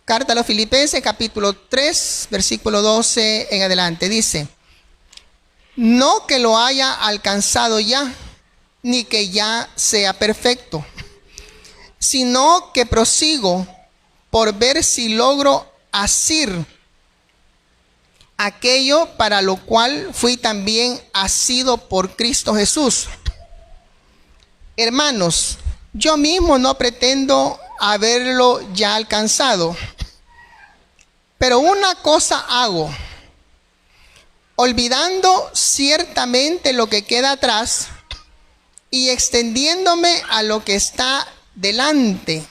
Carta a los Filipenses, capítulo 3, versículo 12 en adelante. Dice: no que lo haya alcanzado ya, ni que ya sea perfecto, sino que prosigo por ver si logro asir aquello para lo cual fui también asido por Cristo Jesús. Hermanos, yo mismo no pretendo haberlo ya alcanzado, pero una cosa hago, olvidando ciertamente lo que queda atrás y extendiéndome a lo que está delante,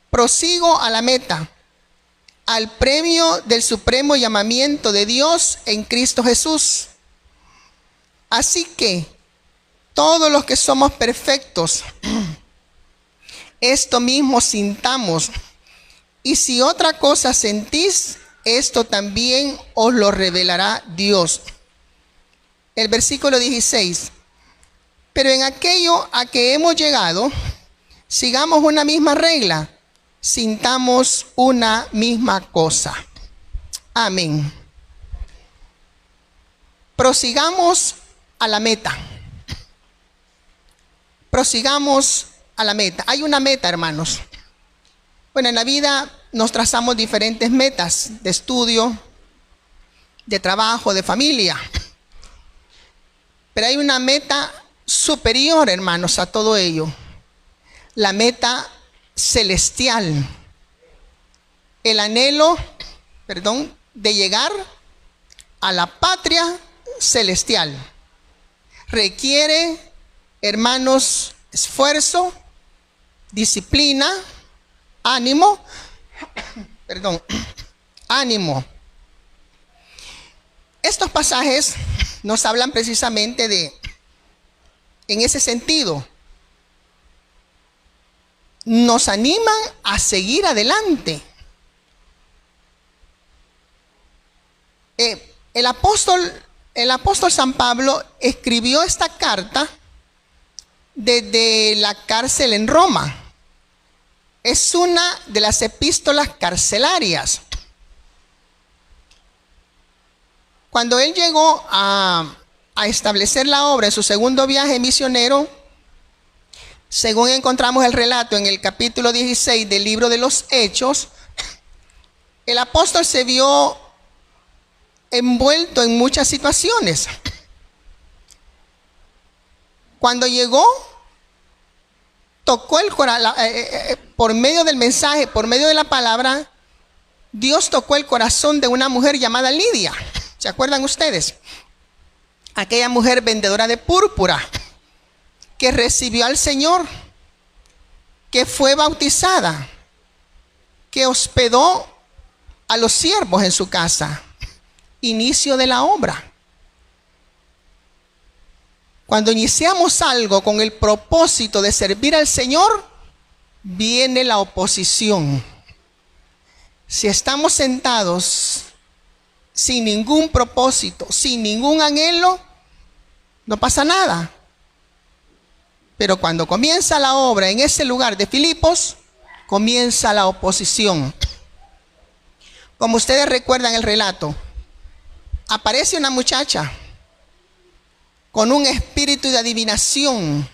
prosigo a la meta, al premio del supremo llamamiento de Dios en Cristo Jesús. Así que todos los que somos perfectos, esto mismo sintamos, y si otra cosa sentís, esto también os lo revelará Dios. El versículo 16. Pero en aquello a que hemos llegado, sigamos una misma regla, sintamos una misma cosa. Amén. Prosigamos a la meta. Prosigamos a la meta. Hay una meta, hermanos. Bueno, en la vida nos trazamos diferentes metas de estudio, de trabajo, de familia. Pero hay una meta superior, hermanos, a todo ello. La meta celestial. El anhelo, de llegar a la patria celestial. Requiere, hermanos, esfuerzo, disciplina, ánimo, ánimo. Estos pasajes nos hablan precisamente en ese sentido. Nos animan a seguir adelante. El apóstol San Pablo escribió esta carta desde la cárcel en Roma. Es una de las epístolas carcelarias. Cuando él llegó a establecer la obra en su segundo viaje misionero, según encontramos el relato en el capítulo 16 del libro de los Hechos, el apóstol se vio envuelto en muchas situaciones. Cuando llegó, tocó el corazón, por medio del mensaje, por medio de la palabra, Dios tocó el corazón de una mujer llamada Lidia. ¿Se acuerdan ustedes? Aquella mujer vendedora de púrpura que recibió al Señor, que fue bautizada, que hospedó a los siervos en su casa. Inicio de la obra. Cuando iniciamos algo con el propósito de servir al Señor, viene la oposición. Si estamos sentados sin ningún propósito, sin ningún anhelo, no pasa nada. Pero cuando comienza la obra en ese lugar de Filipos, comienza la oposición. Como ustedes recuerdan el relato, aparece una muchacha con un espíritu de adivinación,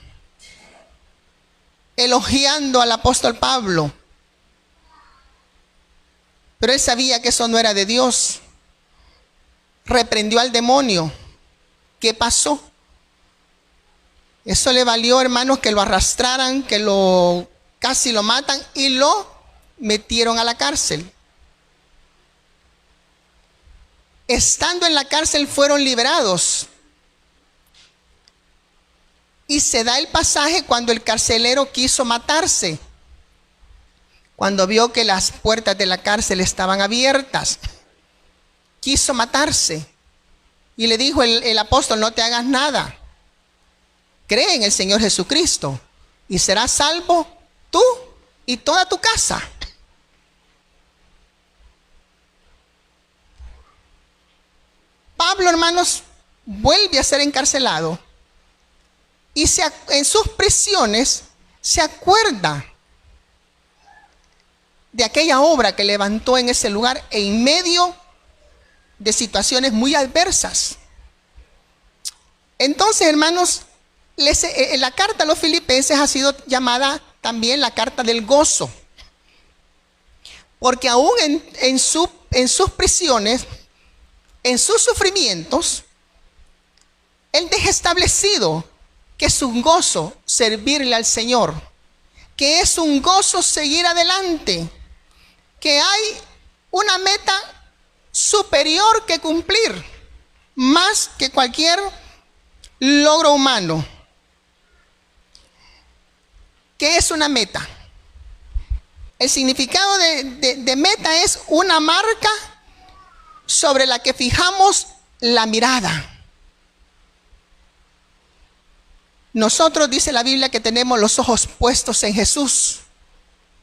elogiando al apóstol Pablo. Pero él sabía que eso no era de Dios. Reprendió al demonio. ¿Qué pasó? Eso le valió, hermanos, que lo arrastraran, que casi lo matan y lo metieron a la cárcel. Estando en la cárcel fueron liberados. Y se da el pasaje cuando el carcelero quiso matarse. Cuando vio que las puertas de la cárcel estaban abiertas, quiso matarse. Y le dijo el apóstol: no te hagas nada. Cree en el Señor Jesucristo y serás salvo tú y toda tu casa. Pablo, hermanos, vuelve a ser encarcelado y en sus prisiones se acuerda de aquella obra que levantó en ese lugar en medio de situaciones muy adversas. Entonces, hermanos, la carta a los filipenses ha sido llamada también la carta del gozo, porque aún en sus prisiones, en sus sufrimientos, él deja establecido que es un gozo servirle al Señor, que es un gozo seguir adelante, que hay una meta superior que cumplir, más que cualquier logro humano. ¿Qué es una meta? El significado de meta es una marca sobre la que fijamos la mirada. Nosotros, dice la Biblia, que tenemos los ojos puestos en Jesús.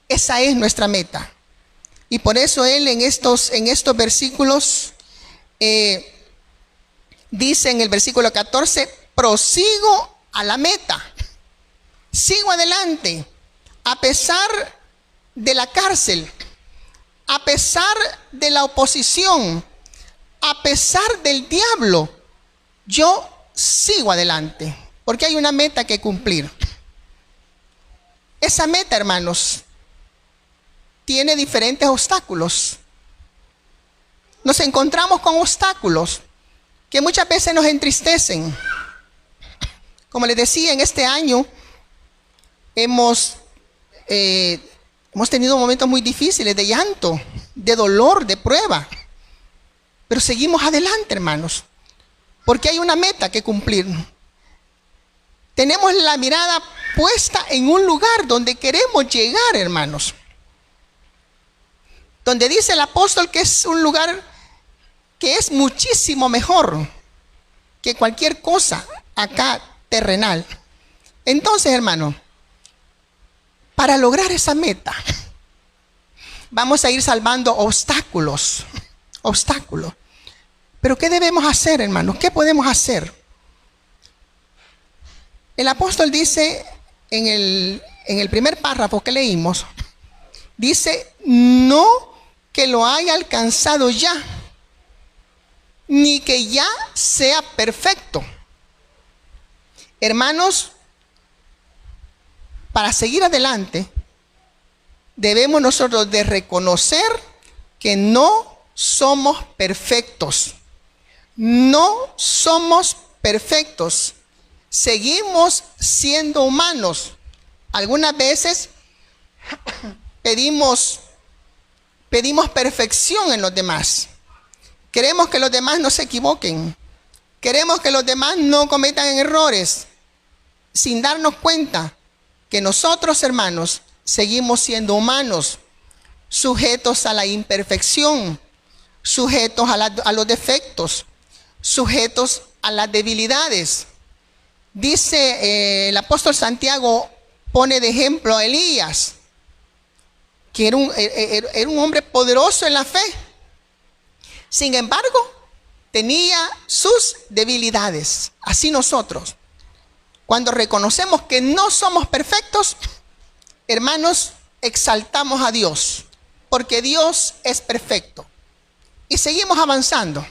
Esa es nuestra meta. Y por eso él en estos versículos dice en el versículo 14, prosigo a la meta. Sigo adelante, a pesar de la cárcel, a pesar de la oposición, a pesar del diablo, yo sigo adelante, porque hay una meta que cumplir. Esa meta, hermanos, tiene diferentes obstáculos. Nos encontramos con obstáculos que muchas veces nos entristecen. Como les decía, en este año hemos tenido momentos muy difíciles de llanto, de dolor, de prueba. Pero seguimos adelante, hermanos, porque hay una meta que cumplir. Tenemos la mirada puesta en un lugar donde queremos llegar, hermanos. Donde dice el apóstol que es un lugar que es muchísimo mejor que cualquier cosa acá terrenal. Entonces, hermano, para lograr esa meta, vamos a ir salvando obstáculos. Pero ¿qué debemos hacer, hermanos? ¿Qué podemos hacer? El apóstol dice en el primer párrafo que leímos, dice, no que lo haya alcanzado ya, ni que ya sea perfecto. Hermanos, para seguir adelante, debemos nosotros de reconocer que no somos perfectos. No somos perfectos. Seguimos siendo humanos. Algunas veces pedimos perfección en los demás. Queremos que los demás no se equivoquen. Queremos que los demás no cometan errores, sin darnos cuenta que nosotros, hermanos, seguimos siendo humanos, sujetos a la imperfección, sujetos a los defectos, sujetos a las debilidades. Dice el apóstol Santiago, pone de ejemplo a Elías, que era un hombre poderoso en la fe. Sin embargo, tenía sus debilidades. Así nosotros, cuando reconocemos que no somos perfectos, hermanos, exaltamos a Dios, porque Dios es perfecto. Y seguimos avanzando.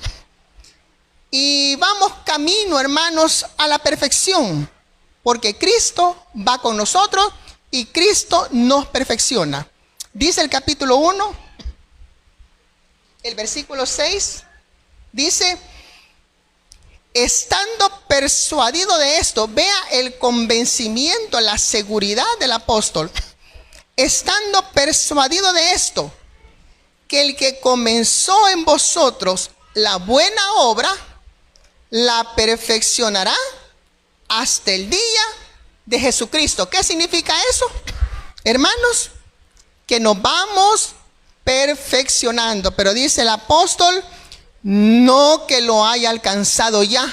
Y vamos camino, hermanos, a la perfección, porque Cristo va con nosotros y Cristo nos perfecciona. Dice el capítulo 1, el versículo 6, dice, estando persuadido de esto, vea el convencimiento, la seguridad del apóstol, estando persuadido de esto, que el que comenzó en vosotros la buena obra, la perfeccionará hasta el día de Jesucristo. ¿Qué significa eso? Hermanos, que nos vamos perfeccionando. Pero dice el apóstol, no que lo haya alcanzado ya.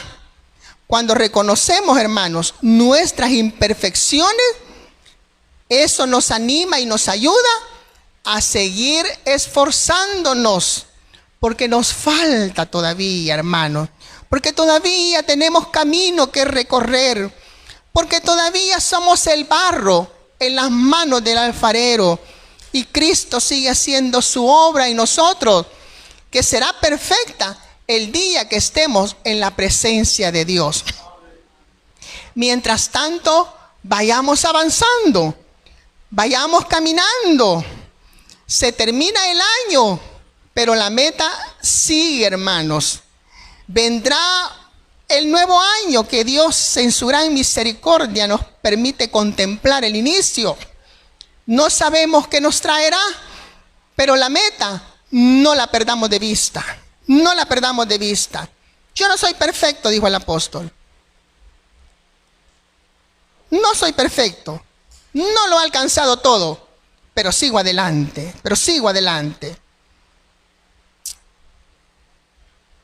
Cuando reconocemos, hermanos, nuestras imperfecciones, eso nos anima y nos ayuda a seguir esforzándonos, porque nos falta todavía, hermanos, porque todavía tenemos camino que recorrer, porque todavía somos el barro en las manos del alfarero, Y Cristo sigue haciendo su obra en nosotros, que será perfecta el día que estemos en la presencia de Dios. Mientras tanto, vayamos avanzando, vayamos caminando. Se termina el año, pero la meta sigue, hermanos. Vendrá el nuevo año que Dios en su gran misericordia nos permite contemplar el inicio. No sabemos qué nos traerá, pero la meta no la perdamos de vista. No la perdamos de vista. Yo no soy perfecto, dijo el apóstol. No soy perfecto. No lo he alcanzado todo, pero sigo adelante.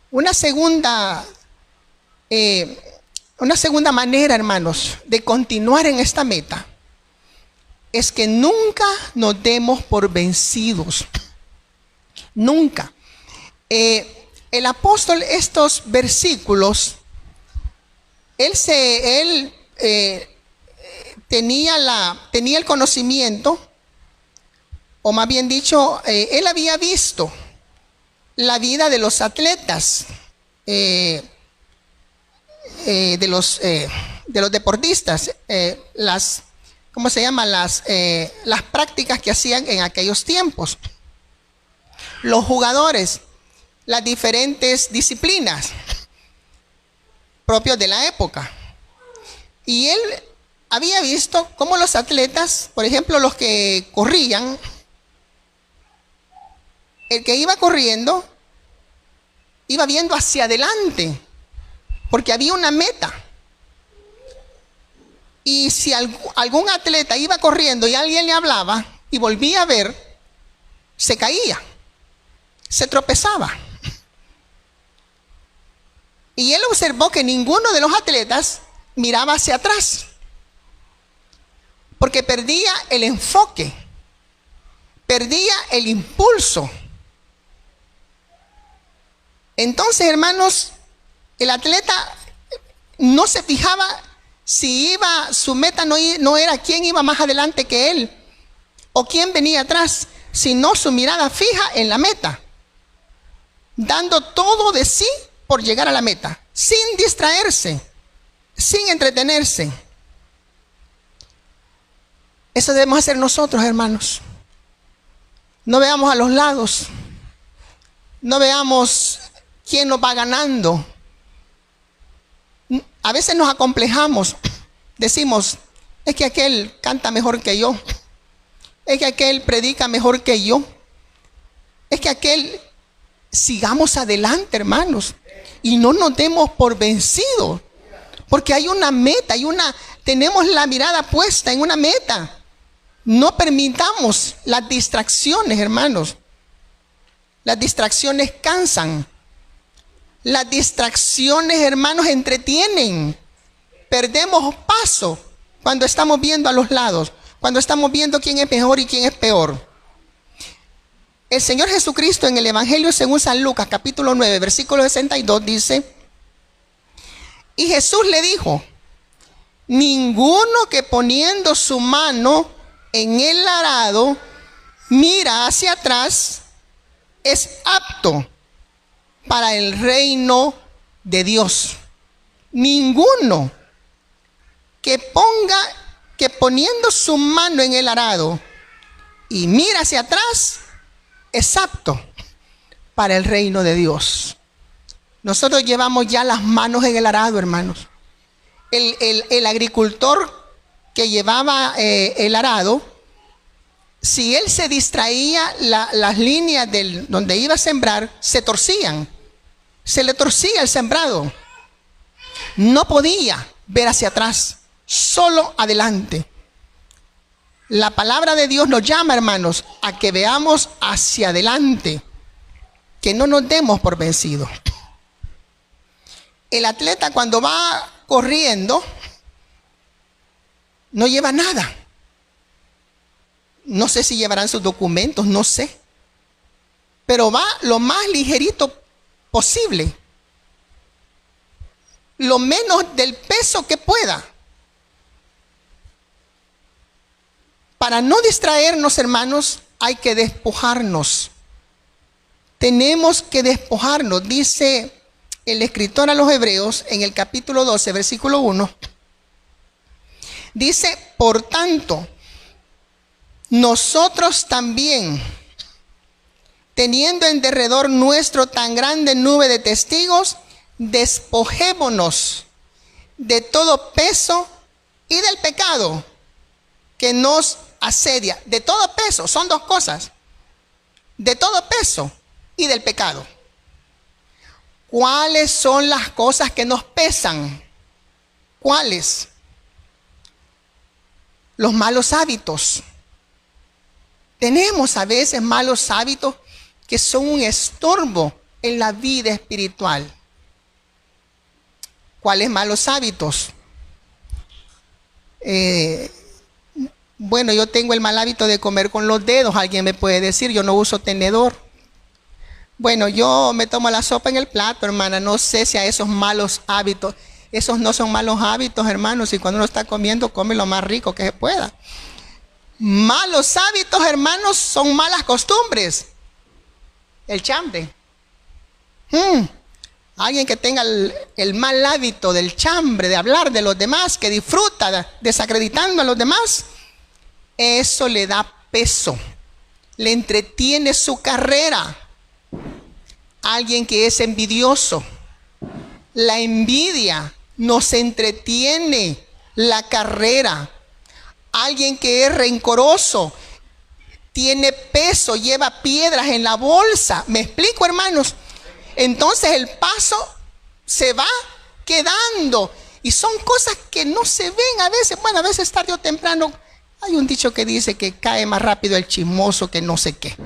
Una segunda manera, hermanos, de continuar en esta meta es que nunca nos demos por vencidos. Nunca. El apóstol, estos versículos, él tenía el conocimiento, o más bien dicho, él había visto la vida de los atletas, de los deportistas, ¿cómo se llama? Las prácticas que hacían en aquellos tiempos. Los jugadores, las diferentes disciplinas propias de la época. Y él había visto cómo los atletas, por ejemplo, los que corrían, el que iba corriendo, iba viendo hacia adelante, porque había una meta. Y si algún atleta iba corriendo y alguien le hablaba y volvía a ver, se caía, se tropezaba. Y él observó que ninguno de los atletas miraba hacia atrás, porque perdía el enfoque, perdía el impulso. Entonces, hermanos, el atleta no se fijaba si su meta no era quién iba más adelante que él o quién venía atrás, sino su mirada fija en la meta, dando todo de sí por llegar a la meta, sin distraerse, sin entretenerse. Eso debemos hacer nosotros, hermanos. No veamos a los lados, no veamos quién nos va ganando. A veces nos acomplejamos, decimos, es que aquel canta mejor que yo, es que aquel predica mejor que yo, es que aquel... Sigamos adelante, hermanos, y no nos demos por vencidos, porque hay una meta, tenemos la mirada puesta en una meta. No permitamos las distracciones, hermanos. Las distracciones cansan. Las distracciones, hermanos, entretienen. Perdemos paso cuando estamos viendo a los lados, cuando estamos viendo quién es mejor y quién es peor. El Señor Jesucristo en el Evangelio según San Lucas, capítulo 9, versículo 62, dice: y Jesús le dijo, ninguno que poniendo su mano en el arado mira hacia atrás es apto para el reino de Dios. Ninguno que poniendo su mano en el arado y mira hacia atrás es apto para el reino de Dios. Nosotros llevamos ya las manos en el arado, hermanos. El agricultor que llevaba el arado, si él se distraía, las líneas donde iba a sembrar se torcían. Se le torcía el sembrado. No podía ver hacia atrás, solo adelante. La palabra de Dios nos llama, hermanos, a que veamos hacia adelante, que no nos demos por vencidos. El atleta cuando va corriendo no lleva nada. No sé si llevarán sus documentos, no sé. Pero va lo más ligerito posible, lo menos del peso que pueda, para no distraernos, hermanos, hay que despojarnos. Tenemos que despojarnos. Dice el escritor a los Hebreos en el capítulo 12, versículo 1. Dice, por tanto, nosotros también, teniendo en derredor nuestro tan grande nube de testigos, despojémonos de todo peso y del pecado que nos asedia. De todo peso, son dos cosas. De todo peso y del pecado. ¿Cuáles son las cosas que nos pesan? ¿Cuáles? Los malos hábitos. Tenemos a veces malos hábitos que son un estorbo en la vida espiritual. ¿Cuáles malos hábitos? Bueno, yo tengo el mal hábito de comer con los dedos. Alguien me puede decir, yo no uso tenedor. Bueno, yo me tomo la sopa en el plato, hermana. No sé si a esos malos hábitos. Esos no son malos hábitos, hermanos. Y cuando uno está comiendo, come lo más rico que se pueda. Malos hábitos, hermanos, son malas costumbres. El chambre. Alguien que tenga el mal hábito del chambre, de hablar de los demás, que disfruta desacreditando a los demás, eso le da peso, le entretiene su carrera. Alguien que es envidioso, la envidia nos entretiene la carrera. Alguien que es rencoroso, tiene peso, lleva piedras en la bolsa. ¿Me explico, hermanos? Entonces el paso se va quedando. Y son cosas que no se ven a veces. Bueno, a veces tarde o temprano. Hay un dicho que dice que cae más rápido el chismoso que no sé qué.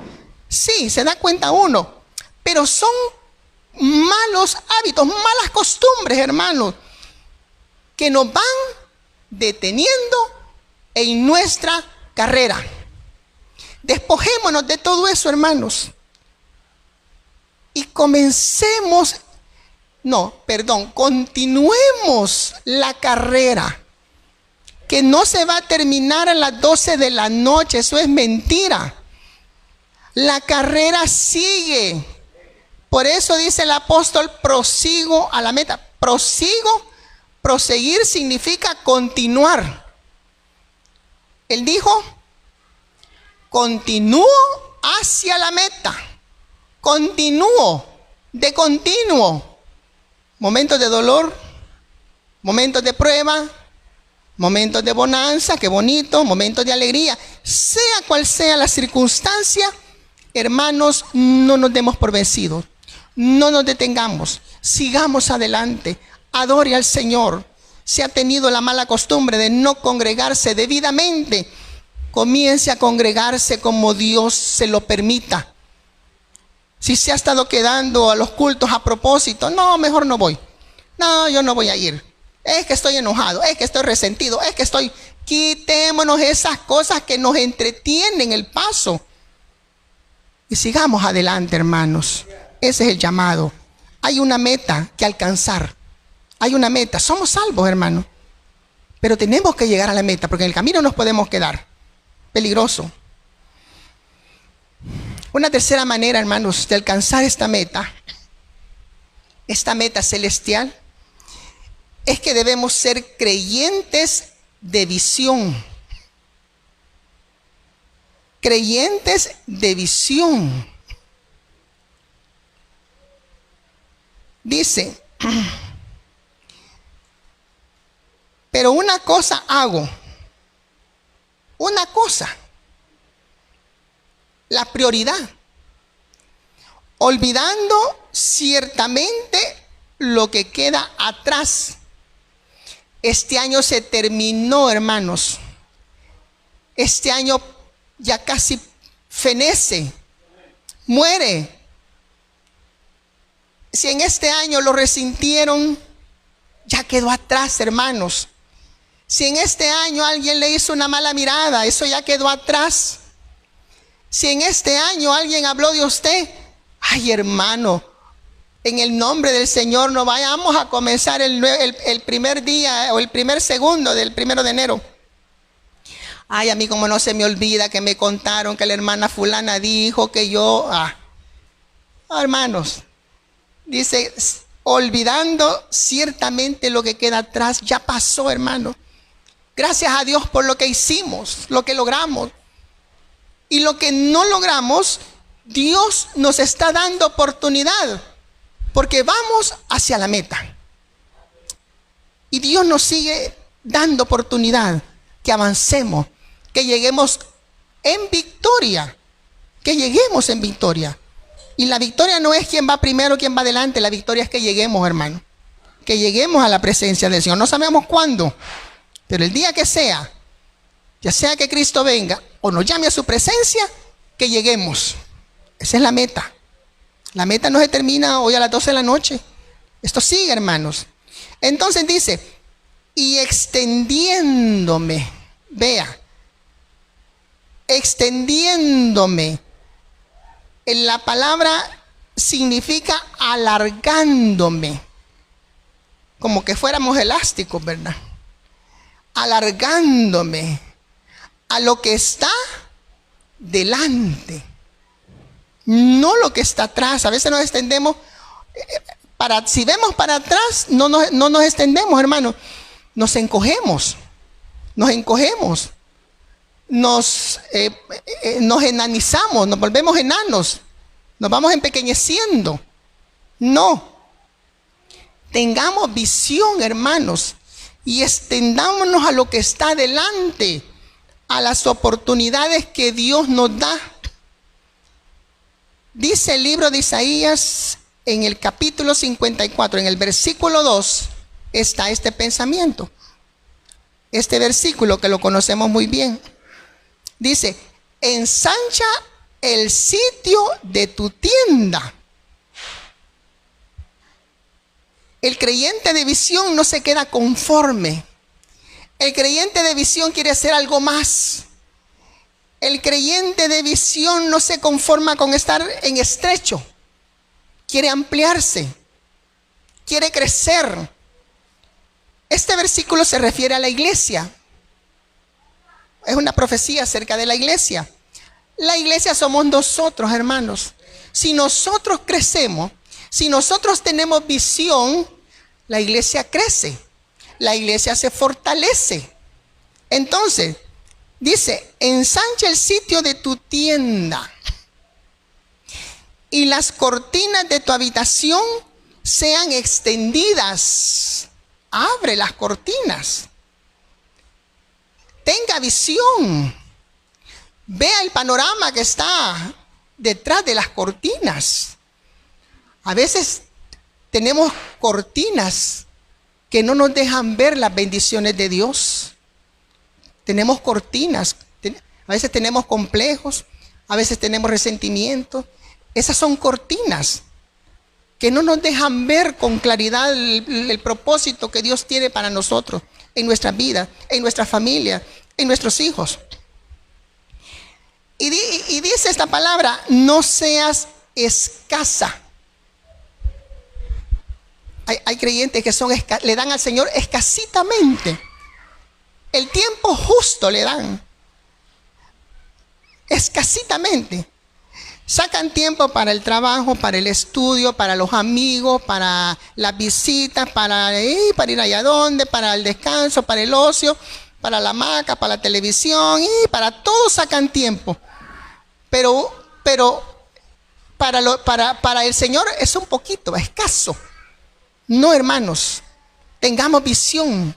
Sí, se da cuenta uno. Pero son malos hábitos, malas costumbres, hermanos, que nos van deteniendo en nuestra carrera. Despojémonos de todo eso, hermanos. Y continuemos la carrera, que no se va a terminar a las 12 de la noche, eso es mentira. La carrera sigue. Por eso dice el apóstol, prosigo a la meta. Proseguir significa continuar. Él dijo, continúo hacia la meta. Continúo, de continuo. Momentos de dolor, momentos de prueba, momentos de bonanza, qué bonito, momentos de alegría. Sea cual sea la circunstancia, hermanos, no nos demos por vencidos. No nos detengamos, sigamos adelante, adore al Señor. Si ha tenido la mala costumbre de no congregarse debidamente, comience a congregarse como Dios se lo permita. Si se ha estado quedando a los cultos a propósito, no, mejor no voy. No, yo no voy a ir. Es que estoy enojado, es que estoy resentido, es que estoy... Quitémonos esas cosas que nos entretienen el paso. Y sigamos adelante, hermanos. Ese es el llamado. Hay una meta que alcanzar. Hay una meta. Somos salvos, hermanos. Pero tenemos que llegar a la meta, porque en el camino nos podemos quedar. Peligroso. Una tercera manera, hermanos, de alcanzar esta meta celestial, es que debemos ser creyentes de visión. Creyentes de visión. Dice, pero una cosa hago. Una cosa. La prioridad. Olvidando ciertamente lo que queda atrás. Este año se terminó, hermanos. Este año ya casi fenece, muere. Si en este año lo resintieron, ya quedó atrás, hermanos. Si en este año alguien le hizo una mala mirada, eso ya quedó atrás. Si en este año alguien habló de usted, ay, hermano, en el nombre del Señor no vayamos a comenzar el primer día o el primer segundo del 1 de enero Ay, a mí como no se me olvida que me contaron que la hermana fulana dijo que yo... hermanos, dice, olvidando ciertamente lo que queda atrás, ya pasó, hermano. Gracias a Dios por lo que hicimos, lo que logramos. Y lo que no logramos, Dios nos está dando oportunidad, porque vamos hacia la meta. Y Dios nos sigue dando oportunidad, que avancemos, que lleguemos en victoria, que lleguemos en victoria. Y la victoria no es quién va primero, quién va adelante, la victoria es que lleguemos, hermano, que lleguemos a la presencia del Señor. No sabemos cuándo, pero el día que sea, ya sea que Cristo venga o nos llame a su presencia, que lleguemos. Esa es la meta. La meta no se termina hoy a las 12 de la noche. Esto sigue, hermanos. Entonces dice, y extendiéndome, vea, extendiéndome. La palabra significa alargándome, como que fuéramos elásticos, ¿verdad? Alargándome a lo que está delante, no lo que está atrás. A veces nos extendemos, si vemos para atrás, no nos extendemos, hermano. Nos encogemos, nos enanizamos, nos volvemos enanos, nos vamos empequeñeciendo. No, tengamos visión, hermanos, y extendámonos a lo que está delante, a las oportunidades que Dios nos da. Dice el libro de Isaías en el capítulo 54, en el versículo 2, está este pensamiento, este versículo que lo conocemos muy bien. Dice, ensancha el sitio de tu tienda. El creyente de visión no se queda conforme. El creyente de visión quiere hacer algo más. El creyente de visión no se conforma con estar en estrecho. Quiere ampliarse. Quiere crecer. Este versículo se refiere a la iglesia. Es una profecía acerca de la iglesia. La iglesia somos nosotros, hermanos. Si nosotros crecemos, si nosotros tenemos visión, la iglesia crece. La iglesia se fortalece. Entonces, dice, ensancha el sitio de tu tienda y las cortinas de tu habitación sean extendidas. Abre las cortinas. Tenga visión. Vea el panorama que está detrás de las cortinas. A veces tenemos cortinas que no nos dejan ver las bendiciones de Dios. Tenemos cortinas. A veces tenemos complejos. A veces tenemos resentimientos. Esas son cortinas que no nos dejan ver con claridad el propósito que Dios tiene para nosotros, en nuestra vida, en nuestra familia, en nuestros hijos. Y dice esta palabra, no seas escasa. Hay creyentes que le dan al Señor escasitamente. El tiempo justo le dan. Escasitamente. Sacan tiempo para el trabajo, para el estudio, para los amigos, para las visitas, para ir allá donde, para el descanso, para el ocio, para la hamaca, para la televisión, y para todo sacan tiempo. Pero para el Señor es un poquito, escaso. No, hermanos, tengamos visión.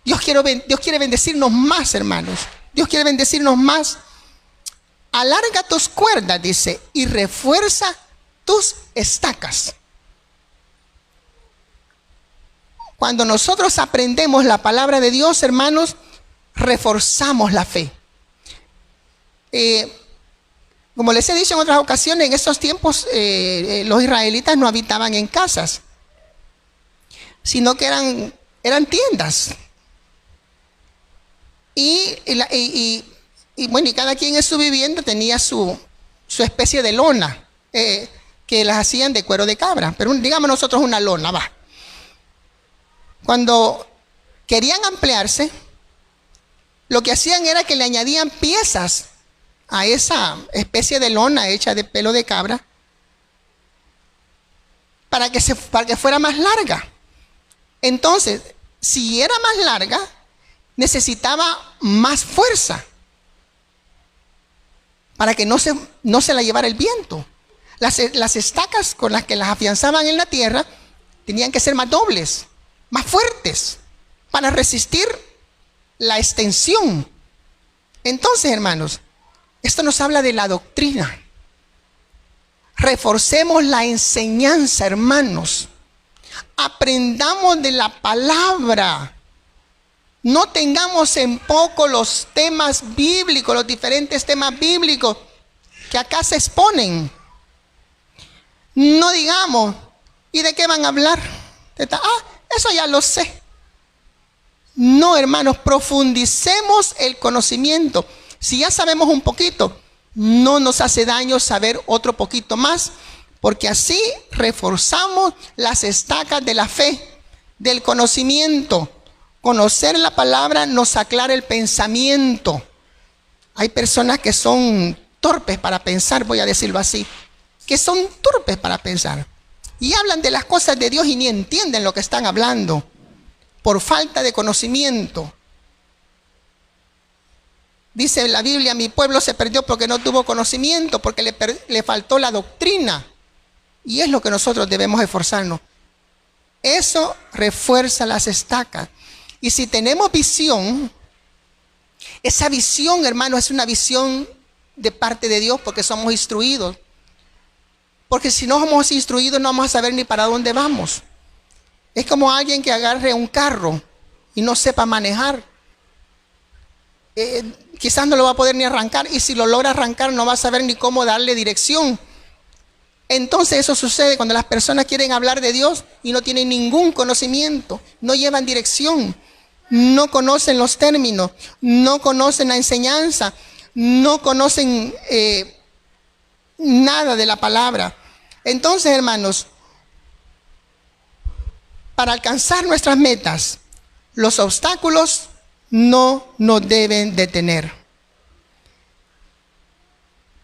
Dios quiere bendecirnos más, hermanos. Dios quiere bendecirnos más. Alarga tus cuerdas, dice, y refuerza tus estacas. Cuando nosotros aprendemos la palabra de Dios, hermanos, reforzamos la fe. Como les he dicho en otras ocasiones, en esos tiempos los israelitas no habitaban en casas, sino que eran tiendas. Y cada quien en su vivienda tenía su especie de lona, que las hacían de cuero de cabra, pero digamos nosotros una lona, va. Cuando querían ampliarse, lo que hacían era que le añadían piezas a esa especie de lona hecha de pelo de cabra para que fuera más larga. Entonces, si era más larga, necesitaba más fuerza para que no se la llevara el viento. Las estacas con las que las afianzaban en la tierra tenían que ser más dobles, más fuertes, para resistir la extensión. Entonces, hermanos, esto nos habla de la doctrina. Reforcemos la enseñanza, hermanos. Aprendamos de la palabra. No tengamos en poco los temas bíblicos, los diferentes temas bíblicos que acá se exponen. No digamos, ¿y de qué van a hablar? Eso ya lo sé. No, hermanos, profundicemos el conocimiento. Si ya sabemos un poquito, no nos hace daño saber otro poquito más, porque así reforzamos las estacas de la fe, del conocimiento. Conocer la palabra nos aclara el pensamiento. Hay personas que son torpes para pensar, voy a decirlo así, que son torpes para pensar y hablan de las cosas de Dios y ni entienden lo que están hablando por falta de conocimiento. Dice la Biblia, mi pueblo se perdió porque no tuvo conocimiento, porque le faltó la doctrina. Y es lo que nosotros debemos esforzarnos. Eso refuerza las estacas. Y si tenemos visión, esa visión, hermano, es una visión de parte de Dios porque somos instruidos. Porque si no somos instruidos no vamos a saber ni para dónde vamos. Es como alguien que agarre un carro y no sepa manejar. Quizás no lo va a poder ni arrancar, y si lo logra arrancar no va a saber ni cómo darle dirección. Entonces eso sucede cuando las personas quieren hablar de Dios y no tienen ningún conocimiento, no llevan dirección, no conocen los términos, no conocen la enseñanza, no conocen nada de la palabra. Entonces, hermanos, para alcanzar nuestras metas, los obstáculos no nos deben detener.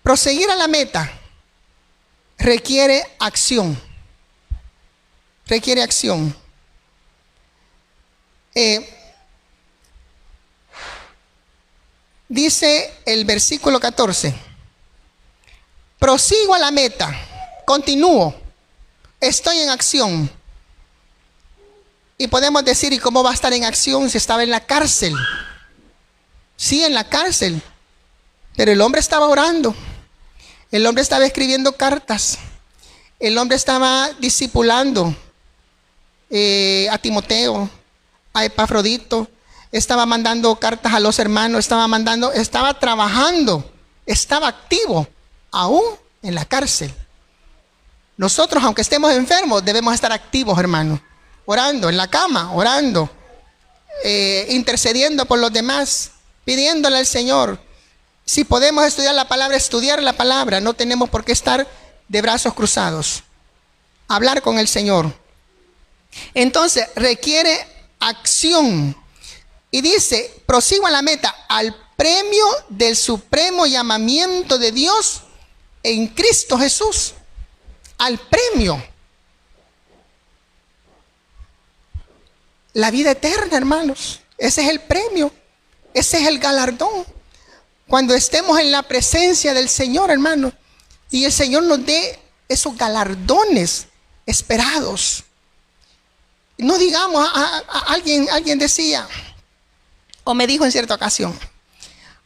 Proseguir a la meta requiere acción. Requiere acción. Dice el versículo 14: prosigo a la meta, continúo, estoy en acción. Y podemos decir, ¿y cómo va a estar en acción si estaba en la cárcel? Sí, en la cárcel. Pero el hombre estaba orando. El hombre estaba escribiendo cartas. El hombre estaba discipulando a Timoteo, a Epafrodito. Estaba mandando cartas a los hermanos. Estaba trabajando. Estaba activo, aún en la cárcel. Nosotros, aunque estemos enfermos, debemos estar activos, hermanos. Orando, en la cama, orando, intercediendo por los demás, pidiéndole al Señor. Si podemos estudiar la palabra, no tenemos por qué estar de brazos cruzados. Hablar con el Señor. Entonces, requiere acción. Y dice, prosigo a la meta, al premio del supremo llamamiento de Dios en Cristo Jesús. Al premio. La vida eterna, hermanos. Ese es el premio. Ese es el galardón. Cuando estemos en la presencia del Señor, hermanos, y el Señor nos dé esos galardones esperados. No digamos, alguien decía, o me dijo en cierta ocasión,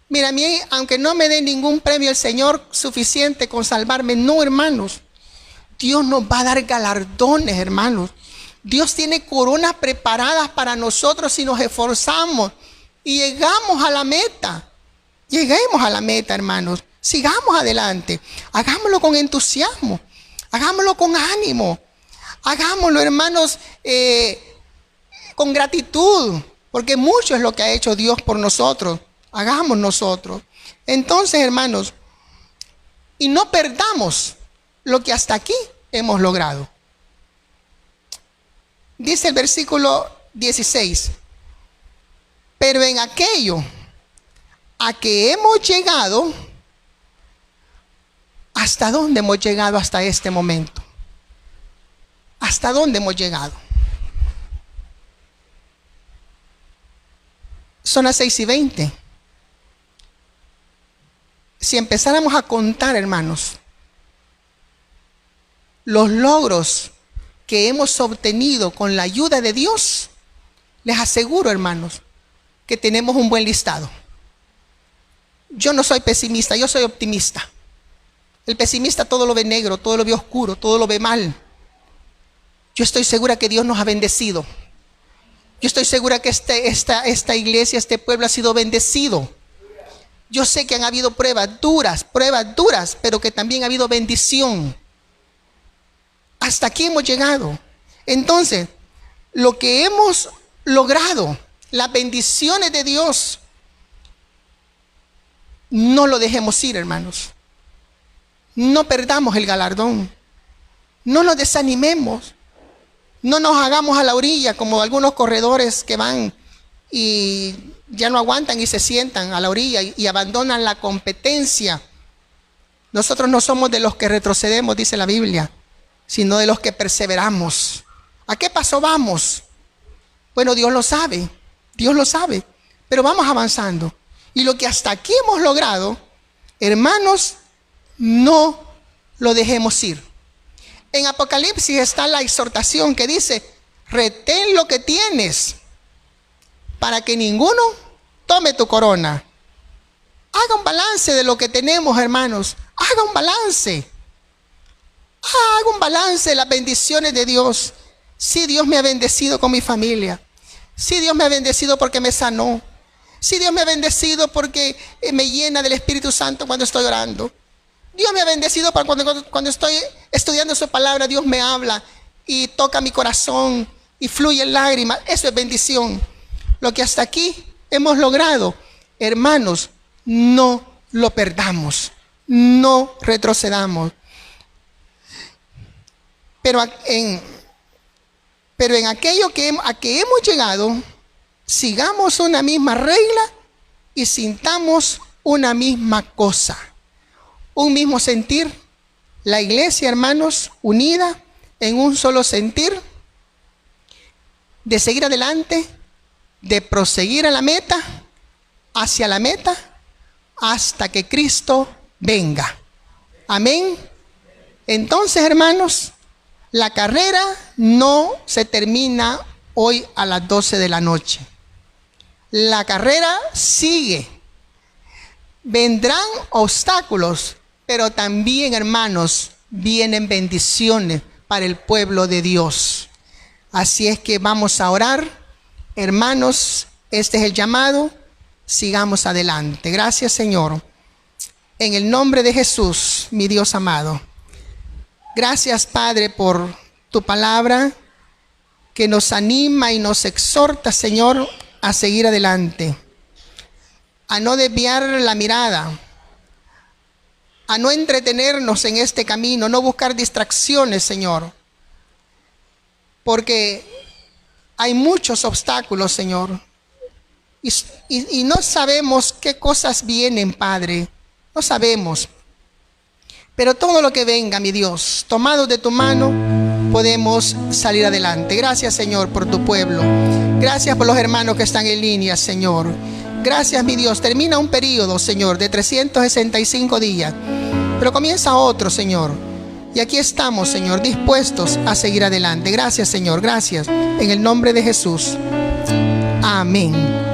mira, a mí, aunque no me dé ningún premio el Señor suficiente con salvarme, no, hermanos. Dios nos va a dar galardones, hermanos. Dios tiene coronas preparadas para nosotros si nos esforzamos y llegamos a la meta. Lleguemos a la meta, hermanos. Sigamos adelante. Hagámoslo con entusiasmo. Hagámoslo con ánimo. Hagámoslo, hermanos, con gratitud. Porque mucho es lo que ha hecho Dios por nosotros. Hagamos nosotros. Entonces, hermanos, y no perdamos lo que hasta aquí hemos logrado. Dice el versículo 16: pero en aquello a que hemos llegado. ¿Hasta dónde hemos llegado hasta este momento? ¿Hasta dónde hemos llegado? Son las 6:20. Si empezáramos a contar, hermanos, los logros que hemos obtenido con la ayuda de Dios, les aseguro, hermanos, que tenemos un buen listado. Yo no soy pesimista, yo soy optimista. El pesimista todo lo ve negro, todo lo ve oscuro, todo lo ve mal. Yo estoy segura que Dios nos ha bendecido. Yo estoy segura que esta iglesia, este pueblo ha sido bendecido. Yo sé que han habido pruebas duras, pero que también ha habido bendición. Hasta aquí hemos llegado. Entonces, lo que hemos logrado, las bendiciones de Dios, no lo dejemos ir, hermanos. No perdamos el galardón. No nos desanimemos. No nos hagamos a la orilla como algunos corredores que van y ya no aguantan y se sientan a la orilla y abandonan la competencia. Nosotros no somos de los que retrocedemos, dice la Biblia, sino de los que perseveramos. ¿A qué paso vamos? Bueno, Dios lo sabe, pero vamos avanzando. Y lo que hasta aquí hemos logrado, hermanos, no lo dejemos ir. En Apocalipsis está la exhortación que dice: retén lo que tienes para que ninguno tome tu corona. Haga un balance de lo que tenemos, hermanos. Haga un balance de las bendiciones de Dios. Sí, Dios me ha bendecido con mi familia. Sí, Dios me ha bendecido porque me sanó. Sí, Dios me ha bendecido porque me llena del Espíritu Santo cuando estoy orando. Dios me ha bendecido para cuando estoy estudiando su palabra. Dios me habla y toca mi corazón y fluyen lágrimas. Eso es bendición. Lo que hasta aquí hemos logrado, hermanos, no lo perdamos, no retrocedamos. Pero en aquello a que hemos llegado, sigamos una misma regla y sintamos una misma cosa, un mismo sentir. La iglesia, hermanos, unida en un solo sentir, de seguir adelante, de proseguir a la meta, hacia la meta, hasta que Cristo venga. Amén. Entonces, hermanos, la carrera no se termina hoy a las 12 de la noche. La carrera sigue. Vendrán obstáculos, pero también, hermanos, vienen bendiciones para el pueblo de Dios. Así es que vamos a orar. Hermanos, este es el llamado. Sigamos adelante. Gracias, Señor. En el nombre de Jesús, mi Dios amado. Gracias, Padre, por tu palabra que nos anima y nos exhorta, Señor, a seguir adelante, a no desviar la mirada, a no entretenernos en este camino, no buscar distracciones, Señor, porque hay muchos obstáculos, Señor, y no sabemos qué cosas vienen, Padre, no sabemos. Pero todo lo que venga, mi Dios, tomados de tu mano, podemos salir adelante. Gracias, Señor, por tu pueblo. Gracias por los hermanos que están en línea, Señor. Gracias, mi Dios. Termina un periodo, Señor, de 365 días. Pero comienza otro, Señor. Y aquí estamos, Señor, dispuestos a seguir adelante. Gracias, Señor. Gracias. En el nombre de Jesús. Amén.